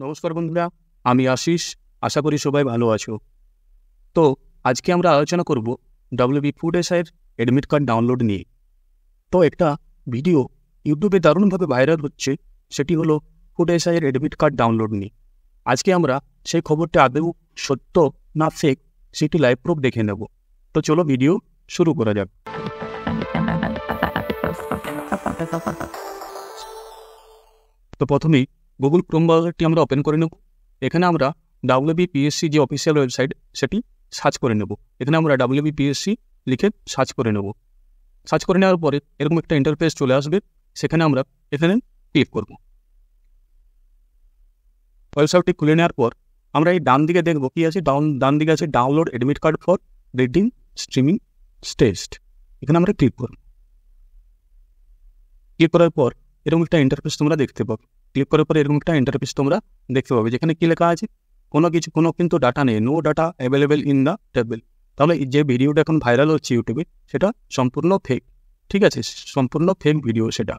নমস্কার বন্ধুরা, আমি আশিস। আশা করি সবাই ভালো আছো। তো আজকে আমরা আলোচনা করব WB ফুড এসআইয়ের অ্যাডমিট কার্ড ডাউনলোড নিয়ে। তো একটা ভিডিও ইউটিউবে দারুণভাবে ভাইরাল হচ্ছে, সেটি হলো ফুড এসআইয়ের অ্যাডমিট কার্ড ডাউনলোড নিয়ে। আজকে আমরা সেই খবরটা আদৌ সত্য না ফেক সেটি লাইভ প্রুফ দেখে নেব। তো চলো ভিডিও শুরু করা যাক। তো প্রথমেই গুগল ক্রোম ব্রাউজারটি আমরা ওপেন করে নেব। এখানে আমরা WBPSC যে অফিসিয়াল ওয়েবসাইট সেটি সার্চ করে নেব। এখানে আমরা WBPSC লিখে সার্চ করে নেব। সার্চ করে নেওয়ার পরে এরকম একটা ইন্টারফেস চলে আসবে, সেখানে আমরা এখানে ক্লিক করব। ওয়েবসাইটটি খুলে নেওয়ার পর আমরা এই ডান দিকে দেখব কি আছে। ডান দিকে আছে download admit card for reading streaming test. এখানে আমরা ক্লিক করব। ক্লিক করার পর এরকম একটা ইন্টারফেস তোমরা দেখতে পাবে। ক্লিক করার পর এরকম একটা ইন্টারফেস তোমরা দেখতে পাবে, যেখানে কি লেখা আছে, কোনো কিন্তু ডাটা নেই, no data available in the table. তাহলে যে ভিডিওটা এখন ভাইরাল হচ্ছে ইউটিউবে, সেটা সম্পূর্ণ ফেক। ঠিক আছে, সম্পূর্ণ ফেক ভিডিও সেটা।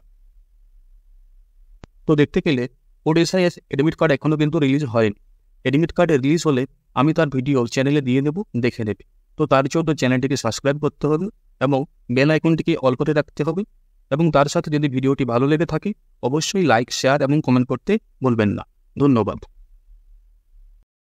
তো দেখতে গেলে ফুড এসআইয়ের অ্যাডমিট কার্ড এখনও কিন্তু রিলিজ হয়নি। অ্যাডমিট কার্ড রিলিজ হলে আমি তার ভিডিও চ্যানেলে দিয়ে দেবো, দেখে নেবে। তো তার জন্য চ্যানেলটিকে সাবস্ক্রাইব করতে হবে এবং বেল আইকনটিকে অল করে রাখতে হবে। এবং তার সাথে যদি ভিডিওটি ভালো লেগে থাকে, অবশ্যই লাইক, শেয়ার এবং কমেন্ট করতে ভুলবেন না। ধন্যবাদ।